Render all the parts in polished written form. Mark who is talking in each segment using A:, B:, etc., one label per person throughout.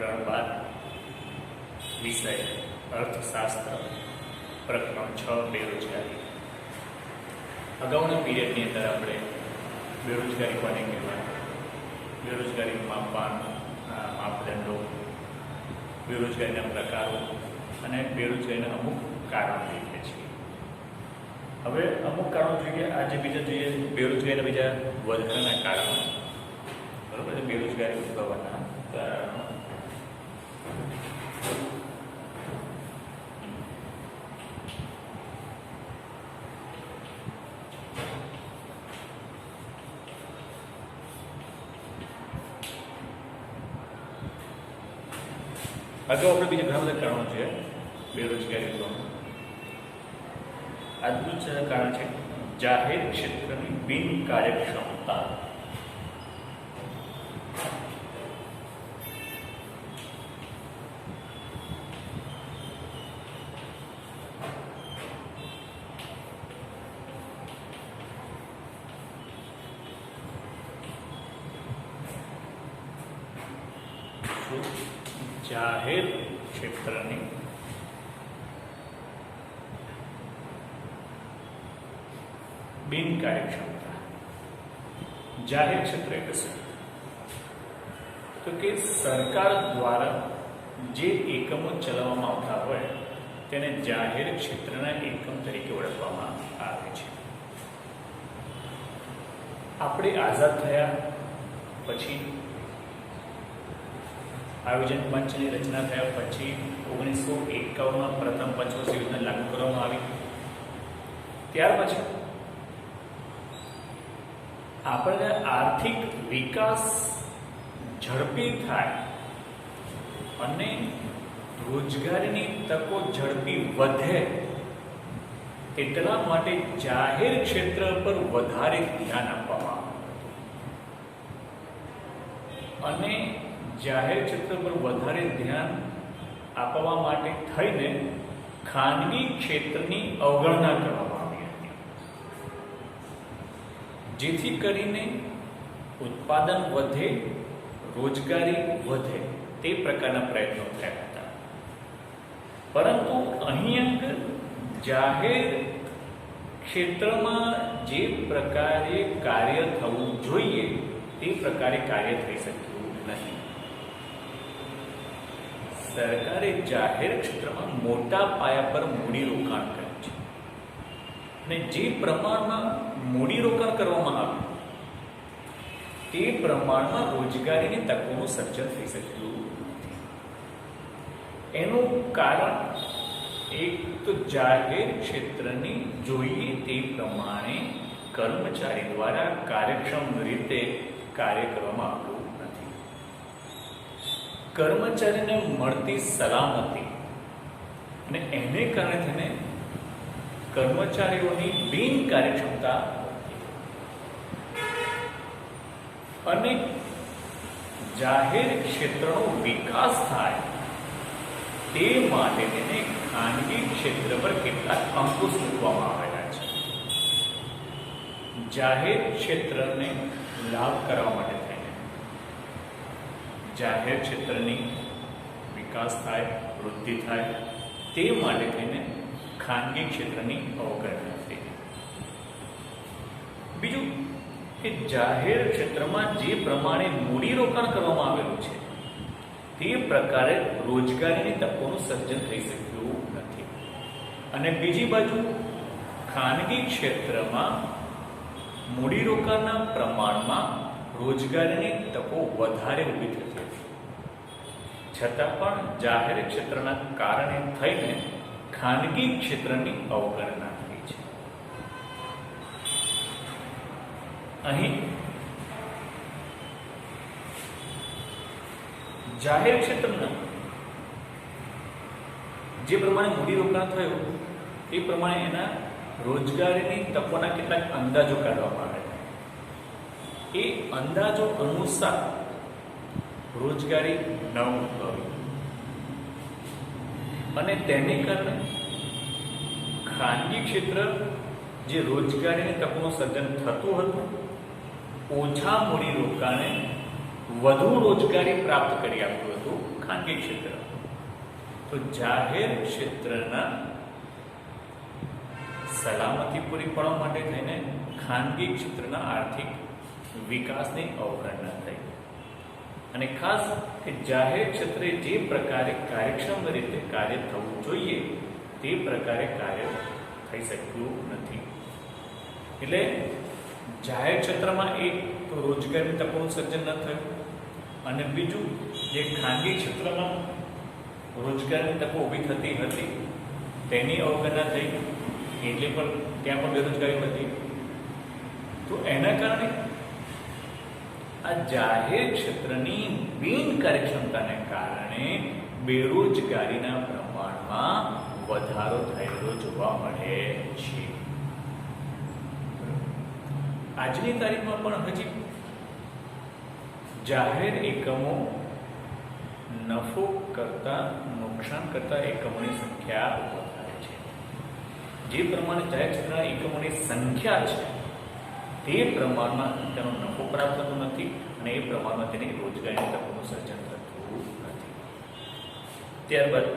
A: ધોરણ 12 વિષય અર્થશાસ્ત્ર પ્રકરણ 6 બેરોજગારી. અગાઉના પીરિયડની અંદર આપણે બેરોજગારી કોને કહેવાય, બેરોજગારી માપદંડો, બેરોજગારીના પ્રકારો અને બેરોજગારીના અમુક કારણો જોઈએ છીએ. હવે અમુક કારણો જોઈએ, આજે બીજા જોઈએ બેરોજગારીના બીજા વધારાના કારણો. બરોબર છે, બેરોજગારી ઉદ્ભવવાના કારણો. અગાઉ આપણે બીજા ઘણા બધા કારણો છે બેરોજગારી ઉદ્ભવવાનું. આજનું કારણ છે જાહેર ક્ષેત્રની બિનકાર્યક્ષમતા. જાહેર ક્ષેત્રની બિનકાર્યક્ષમતા. જાહેર ક્ષેત્ર એટલે શું? તો કે સરકાર દ્વારા જે એકમો ચલાવવામાં આવતા હોય તેને જાહેર ક્ષેત્રના એકમ તરીકે ઓળખવામાં આવે છે. આપણે આઝાદ થયા પછી, આયોજન પંચની રચના થયા પછી 1951માં પ્રથમ પંચવર્ષીય યોજના લાગુ કરવામાં આવી. ત્યાર પછી આપણને આર્થિક વિકાસ ઝડપી થાય અને રોજગારીની તકો ઝડપી વધે એટલા માટે જાહેર ક્ષેત્ર પર વધારે ધ્યાન આપવામાં આવે અને જાહેર ક્ષેત્ર પર વધારે ધ્યાન આપવા માટે થઈને ખાનગી ક્ષેત્રની અવગણના કરવામાં આવી હતી, જેથી કરીને ઉત્પાદન વધે, રોજગારી વધે તે પ્રકારના પ્રયત્નો થયા હતા. પરંતુ અહીં જાહેર ક્ષેત્રમાં જે પ્રકારે કાર્ય થવું જોઈએ તે પ્રકારે કાર્ય થઈ શક્યું નહીં. સરકારે જાહેર ક્ષેત્રમાં મોટા પાયા પર મૂડીરોકાણ કર્યું છે અને જે પ્રમાણમાં મૂડીરોકાણ કરવામાં આવ્યું તે પ્રમાણમાં રોજગારીની તકોનું સર્જન થઈ શક્યું નથી. એનું કારણ એક તો જાહેર ક્ષેત્રની જોઈએ તે પ્રમાણે કર્મચારી દ્વારા કાર્યક્ષમ રીતે કાર્ય કરવામાં આવ્યું. કર્મચારીને મળતી સલામતી અને એને કારણે થઈને કર્મચારીઓની બિનકાર્યક્ષમતા અને જાહેર ક્ષેત્રનો વિકાસ થાય તે માટે તેને ખાનગી ક્ષેત્ર પર કેટલાક અંકુશ મૂકવામાં આવેલા છે. જાહેર ક્ષેત્રને લાભ કરવા માટે જાહેર ક્ષેત્રની વિકાસ થાય, વૃદ્ધિ થાય તે માટે થઈને ખાનગી ક્ષેત્રની અવગણના થઈ. બીજું કે જાહેર ક્ષેત્રમાં જે પ્રમાણે મૂડીરોકાણ કરવામાં આવેલું છે તે પ્રકારે રોજગારીની તકોનું સર્જન થઈ શક્યું નથી. અને બીજી બાજુ ખાનગી ક્ષેત્રમાં મૂડીરોકાણના પ્રમાણમાં રોજગારીની તકો વધારે ઊભી થતી હતી, છતાં પણ જાહેર ક્ષેત્રના કારણે થઈને ખાનગી ક્ષેત્રની અવગણના થઈ છે. અહીં જાહેર ક્ષેત્રના જે પ્રમાણે મૂડીરોકાણ થયું એ પ્રમાણે એના રોજગારીની તકોના કેટલાક અંદાજો કાઢવામાં આવ્યા. એ અંદાજો અનુસાર રોજગારી ન ઉદ્ભવી અને તેને કારણે ખાનગી ક્ષેત્ર જે રોજગારીની તકોનું સર્જન થતું હતું ઓછા મૂડી રોકાણે વધુ રોજગારી પ્રાપ્ત કરી આપ્યું હતું ખાનગી ક્ષેત્ર. તો જાહેર ક્ષેત્રના સલામતી પૂરી પાડવા માટે થઈને ખાનગી ક્ષેત્રના આર્થિક વિકાસની અવગણના થઈ. અને ખાસ કે જાહેર ક્ષેત્રે જે પ્રકારે કાર્યક્ષમ રીતે કાર્ય થવું જોઈએ તે પ્રકારે કાર્ય થઈ શક્યું નથી. એટલે જાહેર ક્ષેત્રમાં એક તો રોજગારી તકોનું સર્જન ન થયું, અને બીજું જે ખાનગી ક્ષેત્રમાં રોજગારની તકો ઊભી થતી હતી તેની અવગણના થઈ, એટલે પણ ત્યાં પણ બેરોજગારી હતી. તો એના કારણે આ જાહેર ક્ષેત્રની બિનકાર્યક્ષમતાને કારણે બેરોજગારીના પ્રમાણમાં વધારો થયેલો જોવા મળે છે. આજની તારીખમાં પણ હજી જાહેર એકમો નફો કરતા નુકસાન કરતા એકમોની સંખ્યા વધારે છે. જે પ્રમાણે જાહેર ક્ષેત્રના એકમોની સંખ્યા છે તે પ્રમાણમાં તેનો નફો પ્રાપ્ત થતો નથી, અને એ પ્રમાણમાં તેની રોજગારીની તકોનું સર્જન થતું નથી. ત્યારબાદ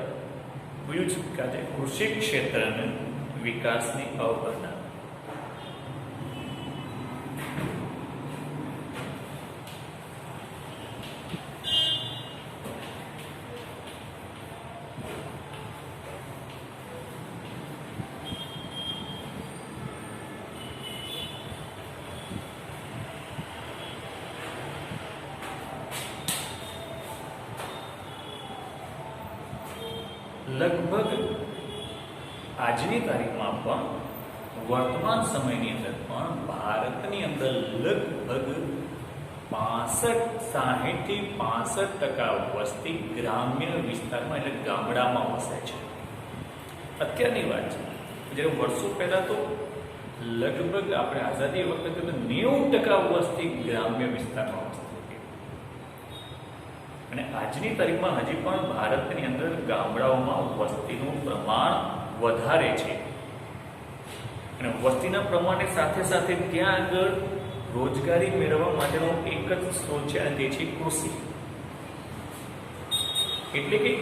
A: બીજું છે કે કૃષિ ક્ષેત્રના વિકાસની અવગણના. લગભગ આજની તારીખમાં પણ વર્તમાન સમયની અંદર પણ ભારતની અંદર લગભગ 60-65% વસ્તી ગ્રામ્ય વિસ્તારમાં એટલે ગામડામાં વસે છે. અત્યારની વાત છે, જ્યારે વર્ષો પહેલા તો લગભગ આપણે આઝાદી વખતે 90% વસ્તી ગ્રામ્ય વિસ્તારમાં વસતી. અને આજની તારીખમાં હજી પણ ભારતની અંદર ગામડાઓમાં વસ્તીનું પ્રમાણ વધારે છે. અને વસ્તીના પ્રમાણની સાથે સાથે ત્યાં આગળ રોજગારી મેળવવા માટેનો એક જ સ્ત્રોત છે, અને તે છે કૃષિ. એટલે કે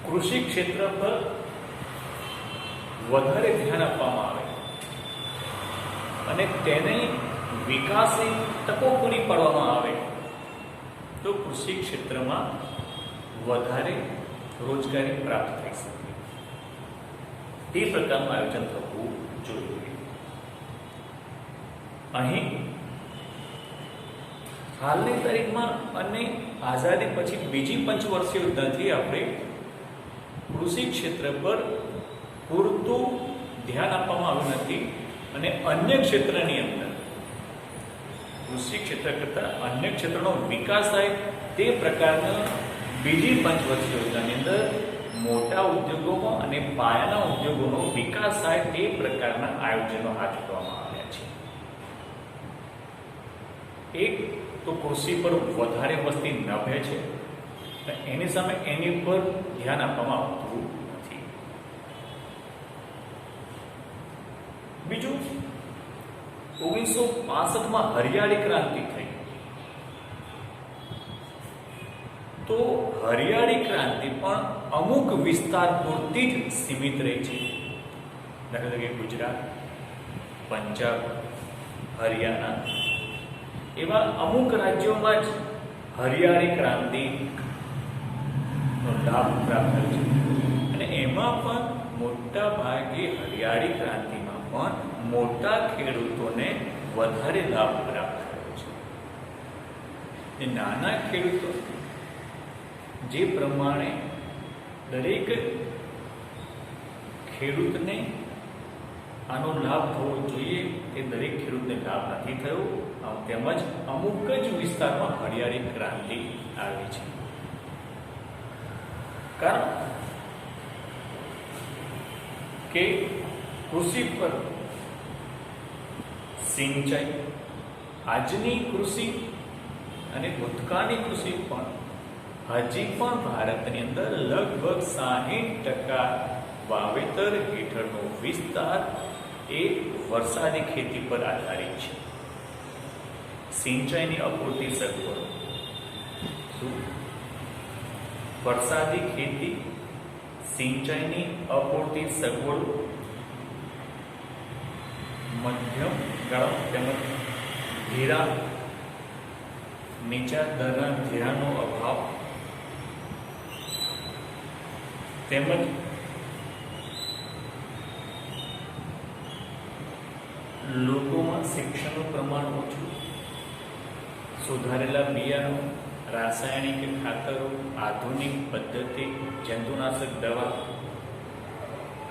A: કૃષિ ક્ષેત્ર પર વધારે ધ્યાન આપવામાં આવે અને તેને વિકાસની તકો પૂરી પાડવામાં આવે તો કૃષિ ક્ષેત્રમાં વધારે રોજગારી પ્રાપ્ત થઈ શકે. તે પ્રકારનું આયોજન થવું જોઈએ. અહીં હાલની તારીખમાં અને આઝાદી પછી બીજી પંચવર્ષીય યોજનાથી આપણે કૃષિ ક્ષેત્ર પર પૂરતું ધ્યાન આપવામાં આવ્યું નથી, અને અન્ય ક્ષેત્રની અંદર કૃષિ ક્ષેત્ર કરતાં અન્ય ક્ષેત્રનો વિકાસ થાય તે પ્રકારના બીજી પંચવર્ષીય યોજનાની અંદર મોટા ઉદ્યોગોમાં અને પાયાના ઉદ્યોગોનો વિકાસ થાય તે પ્રકારના આયોજનો હાથ ધરવામાં આવ્યા છે. એક તો કૃષિ પર વધારે વસ્તી નભે છે, એની સામે એની પર ધ્યાન આપવામાં આવતું નથી. બીજું, 1965માં હરિયાળી ક્રાંતિ થઈ. તો હરિયાળી ક્રાંતિ પણ અમુક વિસ્તાર પૂરતી જ સીમિત રહી છે. દાખલા તરીકે ગુજરાત, પંજાબ, હરિયાણા એવા અમુક રાજ્યોમાં જ હરિયાળી ક્રાંતિનો લાભ પ્રાપ્ત થયો છે. અને એમાં પણ મોટા ભાગે હરિયાળી ક્રાંતિમાં પણ મોટા ખેડૂતોને વધારે લાભ પ્રાપ્ત થયો છે. એ નાના ખેડૂતો જે પ્રમાણે દરેક ખેડૂતને આનો લાભ થવો જોઈએ તે દરેક ખેડૂતને લાભ નથી થયો. તેમજ અમુક જ વિસ્તારમાં હરિયાળી ક્રાંતિ આવી છે. કારણ કે કૃષિ પર સિંચાઈ, આજની કૃષિ અને ભૂતકાળની કૃષિ પણ હજી પણ ભારતની અંદર લગભગ 60% વાવેતર હેઠળનો વિસ્તાર એ વરસાદી ખેતી પર આધારિત છે. સિંચાઈની અપૂરતી સગવડો. શું? વરસાદી ખેતી, સિંચાઈની અપૂરતી સગવડો, મધ્યમ ગાળા તેમજ ધિરાણ, નીચા દરના ધિરાણનો અભાવ, તેમજ લોકોમાં શિક્ષણનું પ્રમાણ ઓછું, સુધારેલા બિયારણો, રાસાયણિક ખાતરો, આધુનિક પદ્ધતિ, જંતુનાશક દવા,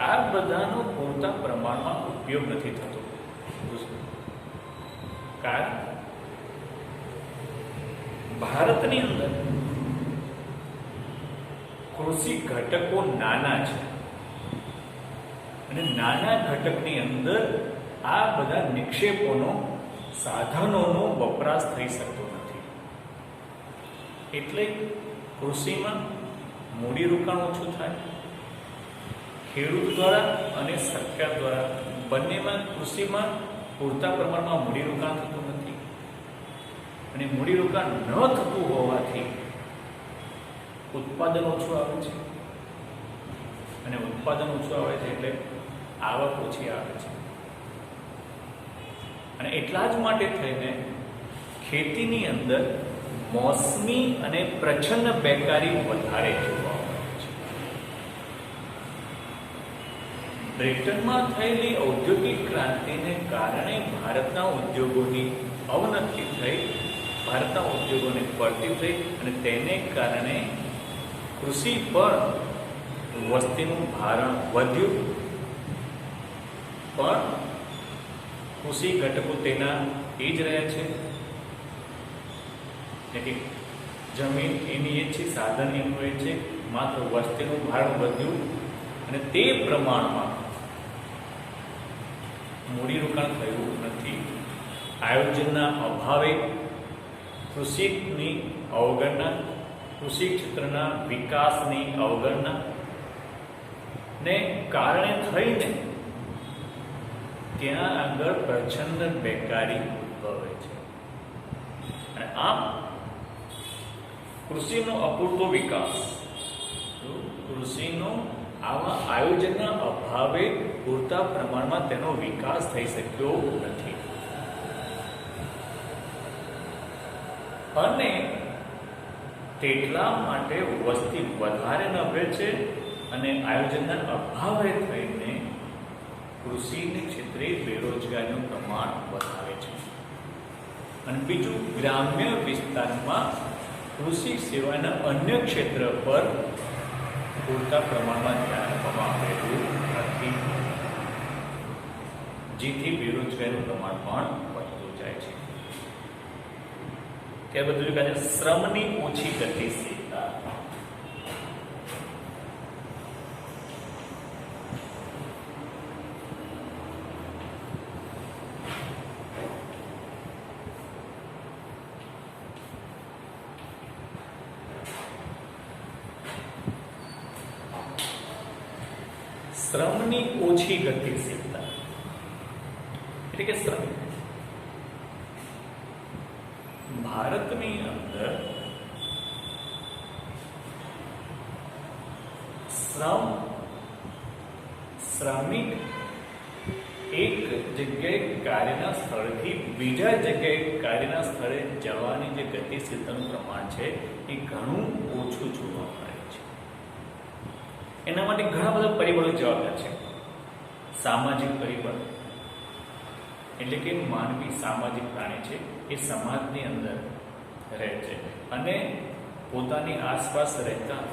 A: આ બધાનો પૂરતા પ્રમાણમાં ઉપયોગ નથી થતો. કારણ ભારતની અંદર કૃષિ ઘટકો નાના છે અને નાના ઘટકની અંદર આ બધા નિક્ષેપોનો, સાધનોનો વપરાશ થઈ શકતો નથી. એટલે કૃષિમાં મૂડીરોકાણ ઓછું થાય. ખેડૂત દ્વારા અને સરકાર દ્વારા બંનેમાં કૃષિમાં પૂરતા પ્રમાણમાં મૂડીરોકાણ થતું નથી અને મૂડીરોકાણ ન થતું હોવાથી ઉત્પાદન ઓછું આવે છે અને ઉત્પાદન ઓછું આવે છે એટલે આવક ઓછી આવે છે. અને એટલા જ માટે થઈને ખેતીની અંદર મોસમી અને પ્રચ્છન્ન બેકારી વધારે જોવા મળે છે. બ્રિટનમાં થયેલી ઔદ્યોગિક ક્રાંતિને કારણે ભારતના ઉદ્યોગોની અવનતિ થઈ, ભારતના ઉદ્યોગોને પડતી થઈ અને તેને કારણે કૃષિ પર વસ્તીનું ભારણ વધ્યું. પણ કૃષિ ઘટકો તેના એ જ રહ્યા છે, એટલે જમીન એની એ છે, સાધન એનું એ છે, માત્ર વસ્તીનું ભારણ વધ્યું અને તે પ્રમાણમાં મૂડીરોકાણ થયું નથી. આયોજનના અભાવે કૃષિની અવગણના, કૃષિ ક્ષેત્રના વિકાસની અવગણના ને કારણે થઈને ત્યાં આગળ પ્રચ્છન્ન બેકારી ઉદ્ભવે છે. અને આમ કૃષિનો અપૂરતો વિકાસ, કૃષિનો આવા આયોજનના અભાવે પૂરતા પ્રમાણમાં તેનો વિકાસ થઈ શક્યો નથી. અને તેટલા માટે વસ્તી વધારે નભે છે અને આયોજનના અભાવે થઈને કૃષિના ક્ષેત્રે બેરોજગારીનું પ્રમાણ વધારે છે. અને બીજું, ગ્રામ્ય વિસ્તારમાં કૃષિ સિવાયના અન્ય ક્ષેત્ર પર પૂરતા પ્રમાણમાં ધ્યાન આપવામાં આવેલું નથી, જેથી બેરોજગારીનું પ્રમાણ પણ વધતું જાય છે. ત્યાર બધું કહે છે શ્રમની ઓછી ગતિશીલતા. શ્રમની ઓછી ગતિશીલતા એટલે કે શ્રમ ભારતની અંદર શ્રમિક એક જગ્યાએ કાર્યના સ્થળેથી બીજા જગ્યાએ કાર્યના સ્થળે જવાની જે ગતિશીલતાનું પ્રમાણ છે એ ઘણું ઓછું જોવા મળે છે. એના માટે ઘણા બધા પરિબળો જવાબદાર છે. સામાજિક પરિબળ એટલે કે માનવી સામાજિક પ્રાણી છે, એ સમાજની અંદર રહે છે અને પોતાની આસપાસ રહેતા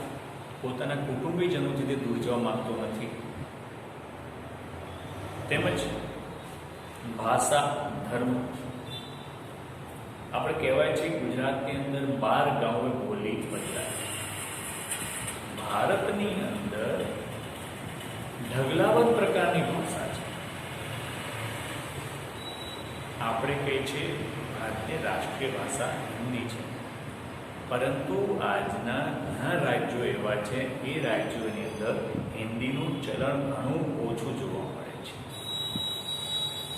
A: પોતાના કુટુંબીજનોથી તે દૂર જવા માંગતો નથી. તેમજ ભાષા, ધર્મ, આપણે કહેવાય છે ગુજરાતની અંદર 12 ગામોએ બોલી બદલાય. ભારતની અંદર ઢગલાબંધ પ્રકારની ભાષા છે. આપણે કહીએ છીએ ભારતીય રાષ્ટ્રીય ભાષા હિન્દી છે, પરંતુ આજના ઘણા રાજ્યો એવા છે એ રાજ્યોની અંદર હિન્દીનું ચલણ ઘણું ઓછું જોવા મળે છે.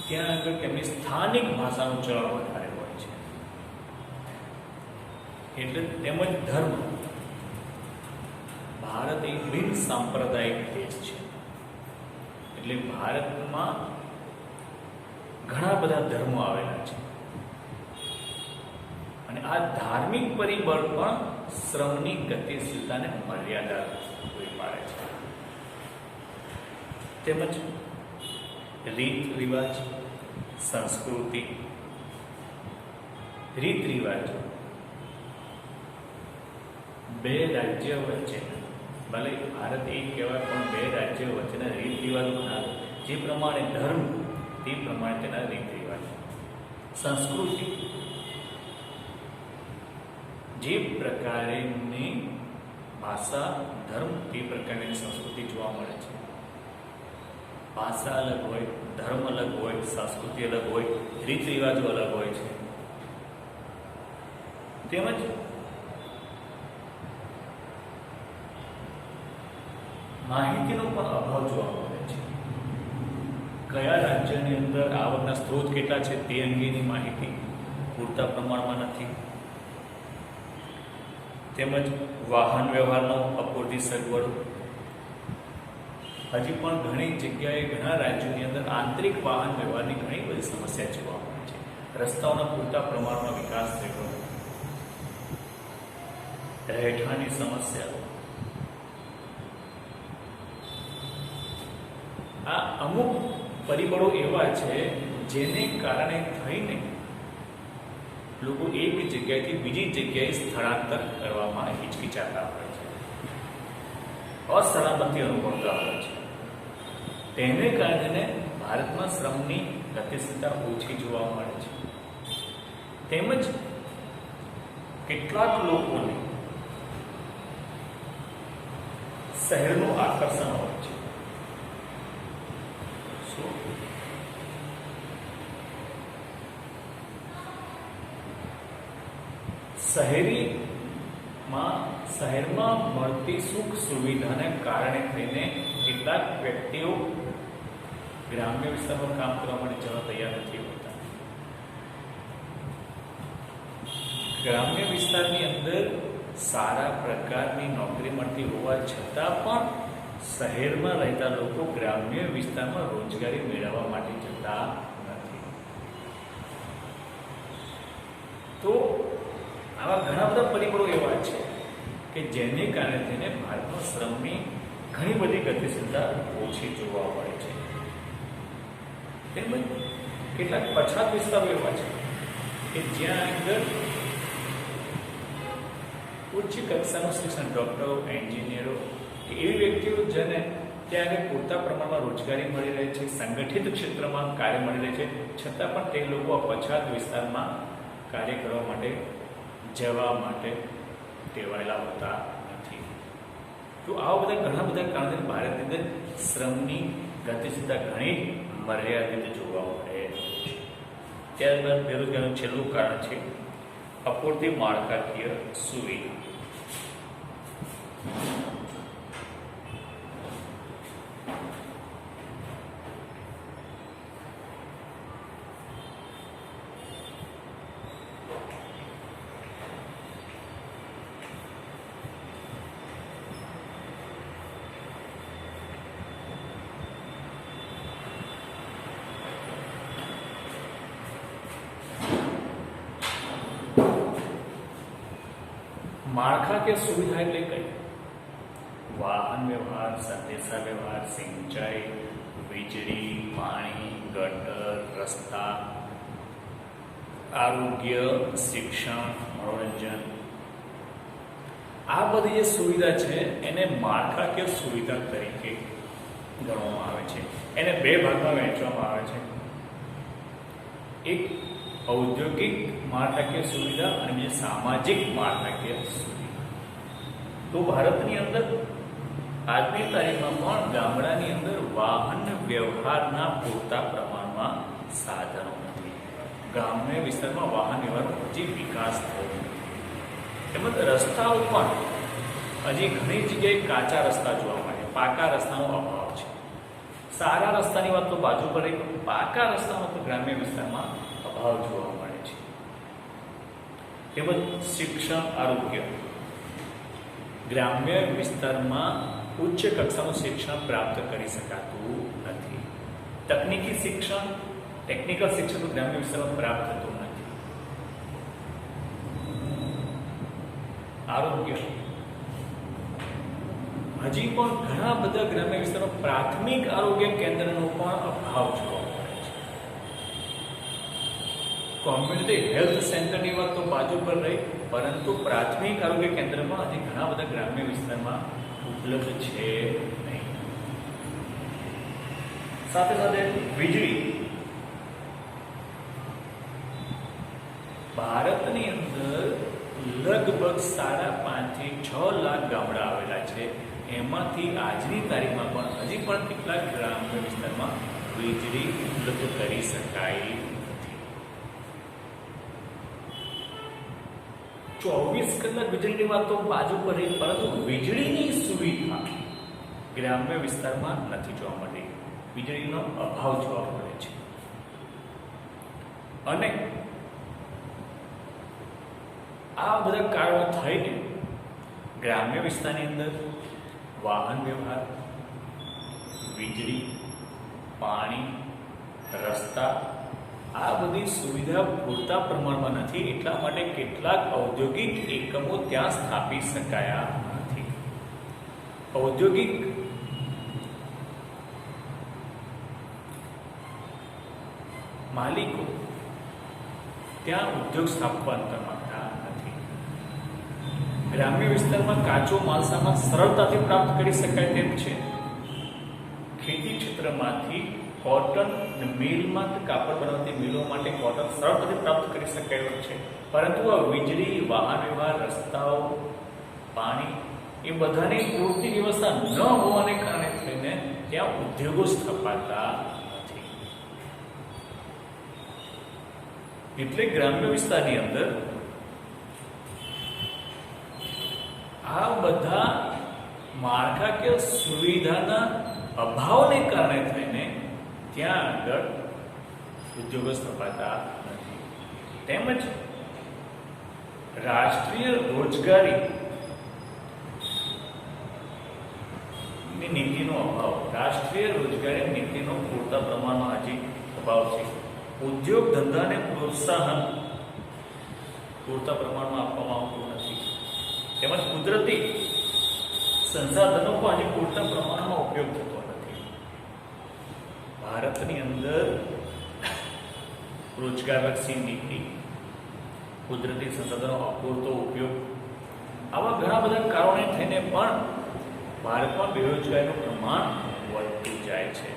A: ત્યાં આગળ તેમની સ્થાનિક ભાષાનું ચલણ વધારે હોય છે. એટલે તેમજ ધર્મ. ભારત એક બિન સાંપ્રદાયિક દેશ છે, એટલે ભારતમાં ઘણા બધા ધર્મો આવેલા છે અને આ ધાર્મિક પરિબળ પણ શ્રમની ગતિશીલતાને મર્યાદા પૂરી પાડે છે. તેમજ રીત રિવાજ, સંસ્કૃતિ, રીત રિવાજ બે રાજ્ય વચ્ચે, ભલે ભારત એક કહેવાય પણ બે રાજ્યો વચ્ચેના રીત રિવાજો ઘણા, જે પ્રમાણે ધર્મ તે પ્રમાણે તેના રીત રિવાજ. સંસ્કૃતિ જે પ્રકારની ભાષા, ધર્મ તે પ્રકારની સંસ્કૃતિ જોવા મળે છે. ભાષા અલગ હોય, ધર્મ અલગ હોય, સંસ્કૃતિ અલગ હોય, રીત રિવાજો અલગ હોય છે. તેમજ માહિતીનો પણ અભાવ જોવા મળે છે. કયા રાજ્યની અંદર આવકના સ્ત્રોત કેટલા છે તે અંગેની માહિતી પૂરતા પ્રમાણમાં નથી. તેમજ વાહન વ્યવહારનો અપૂરતી સગવડ. હજી પણ ઘણી જગ્યાએ, ઘણા રાજ્યોની અંદર આંતરિક વાહન વ્યવહારની ઘણી બધી સમસ્યા જોવા મળે છે. રસ્તાઓના પૂરતા પ્રમાણમાં વિકાસ થયો, રહેઠાણની સમસ્યા. આ અમુક પરિબળો એવા છે જેને કારણે થઈને લોકો એક જગ્યાએથી બીજી જગ્યાએ સ્થળાંતર કરવામાં હિચકિચાતા હોય છે, અસલામતી અનુભવતા હોય છે. તેને કારણે ભારતમાં શ્રમની ગતિશીલતા ઓછી જોવા મળે છે. તેમજ કેટલાક લોકોને શહેરનું આકર્ષણ હોય છે. શહેરમાં મળતી સુખ સુવિધાને કારણે થઈને કેટલાક વ્યક્તિઓ ગ્રામ્ય વિસ્તારમાં કામ કરવા માટે જવા તૈયાર નથી હોતા. ગ્રામ્ય વિસ્તારની અંદર સારા પ્રકારની નોકરી મળતી હોવા છતાં પણ શહેરમાં રહેતા લોકો ગ્રામ્ય વિસ્તારમાં રોજગારી મેળવવા માટે જતા નથી. તો આવા ઘણા બધા પરિબળો એવા છે કે જેને કારણે તેને ભારતમાં શ્રમની ઘણી બધી ગતિશીલતા ઓછી જોવા મળે છે. તેમજ કેટલાક પછાત વિસ્તારો એવા છે કે જ્યાં આગળ ઉચ્ચ કક્ષાનું શિક્ષણ, ડૉક્ટરો, એન્જિનિયરો, એવી વ્યક્તિઓ જેને ત્યાં આગળ પૂરતા પ્રમાણમાં રોજગારી મળી રહે છે, સંગઠિત ક્ષેત્રમાં કાર્ય મળી રહે છે, છતાં પણ તે લોકો આ પછાત વિસ્તારમાં કાર્ય કરવા માટે, જવા માટે ટેવાયેલા હોતા નથી. તો આવા બધા ઘણા બધા કારણે ભારતની અંદર શ્રમની ગતિશીલતા ઘણી મર્યાદિત જોવા મળે છે. ત્યારબાદ બેરોજગારીનું છેલ્લું કારણ છે અપૂરતી માળખાકીય સુવિધા. માળખાકીય સુવિધા એટલે કઈ? વાહન વ્યવહાર, સંદેશા વ્યવહાર, સિંચાઈ, વીજળી, પાણી, ગટર, રસ્તા, આરોગ્ય, શિક્ષણ, મનોરંજન, આ બધી જે સુવિધા છે એને માળખાકીય સુવિધા તરીકે ગણવામાં આવે છે. એને બે ભાગમાં વહેંચવામાં આવે છે. એક ઔદ્યોગિક માળખાકીય સુવિધા અને બીજી સામાજિક માળખાકીય સુવિધા. તો ભારતની અંદર આજની તારીખમાં પણ ગામડાની અંદર વાહન વ્યવહારના પૂરતા પ્રમાણમાં સાધનો નથી. ગ્રામ્ય વિસ્તારમાં વાહન વ્યવહારનો હજી વિકાસ થયો નથી. તેમજ રસ્તાઓ પણ હજી ઘણી જગ્યાએ કાચા રસ્તા જોવા મળે, પાકા રસ્તાનો અભાવ છે. સારા રસ્તાની વાત તો બાજુ પર રહી, પાકા રસ્તાનો તો ગ્રામ્ય વિસ્તારમાં અભાવ જોવા મળે છે. તેમજ શિક્ષણ, આરોગ્ય. ગ્રામ્ય વિસ્તારમાં ઉચ્ચ કક્ષાનું શિક્ષણ પ્રાપ્ત કરી શકાતું નથી. ટેકનિકલ શિક્ષણ ગ્રામ્ય વિસ્તારમાં પ્રાપ્ત થતું નથી. આરોગ્ય. હજી પણ ઘણા બધા ગ્રામ્ય વિસ્તારમાં પ્રાથમિક આરોગ્ય કેન્દ્રનો પણ અભાવ જોવા મળે છે. કોમ્યુનિટી હેલ્થ સેન્ટરની વાત તો બાજુ પર રહી, પરંતુ પ્રાથમિક આરોગ્ય કેન્દ્ર પણ હજી ઘણા બધા ગ્રામ્ય વિસ્તારમાં ઉપલબ્ધ છે નહીં. સાથે સાથે વીજળી. ભારતની અંદર લગભગ 5.5 થી 6 લાખ ગામડા આવેલા છે. એમાંથી આજની તારીખમાં પણ હજી પણ કેટલાક ગ્રામ્ય વિસ્તારમાં વીજળી ઉપલબ્ધ કરી શકાય નથી. 24 કલાક વીજળીની વાત તો બાજુ પર રહી, પરંતુ વીજળીની સુવિધા ગ્રામ્ય વિસ્તારમાં નથી જોવા મળતી. વીજળીનો અભાવ જોવા મળે છે. અને આ બધા કારણો થઈને ગ્રામ્ય વિસ્તારની અંદર વાહન વ્યવહાર, વીજળી, પાણી, રસ્તા આ બધી સુવિધા પૂરતા પ્રમાણમાં નથી. એટલા માટે કેટલાક ઔદ્યોગિક એકમો ત્યાં સ્થાપી શકાયા નથી. ઔદ્યોગિક માલિકો ત્યાં ઉદ્યોગ સ્થાપવા માંગતા નથી. ગ્રામ્ય વિસ્તારમાં કાચો માલસામાન સરળતાથી પ્રાપ્ત કરી શકાય તેમ છે. ખેતી ક્ષેત્રમાંથી કોટન મિલમાં કાપડ બનાવતી મિલો માટે કોટન સરળતાથી પ્રાપ્ત કરી શકાય એમ છે. પરંતુ આ વીજળી, વાહન વ્યવહાર, રસ્તાઓ, પાણી એ બધાની પૂરતી વ્યવસ્થા ન હોવાને કારણે થઈને ત્યાં ઉદ્યોગો સ્થપાતા નથી. એટલે ગ્રામ્ય વિસ્તારની અંદર આ બધા માળખાકીય સુવિધાના અભાવને કારણે થઈને ત્યાં આગળ ઉદ્યોગો સ્થપાતા નથી. તેમજ રાષ્ટ્રીય રોજગારી નીતિનો અભાવ. રાષ્ટ્રીય રોજગારી નીતિનો પૂરતા પ્રમાણમાં હજી અભાવ છે. ઉદ્યોગ ધંધાને પ્રોત્સાહન પૂરતા પ્રમાણમાં આપવામાં આવતું નથી. તેમજ કુદરતી સંસાધનો પણ હજી પૂરતા પ્રમાણમાં ઉપયોગ થતો નથી. ભારતની અંદર રોજગારલક્ષી નીતિ, કુદરતી સંસાધનો અપૂરતો ઉપયોગ આવા ઘણા બધા કારણે થઈને પણ ભારતમાં બેરોજગારીનું પ્રમાણ વધતું જાય છે.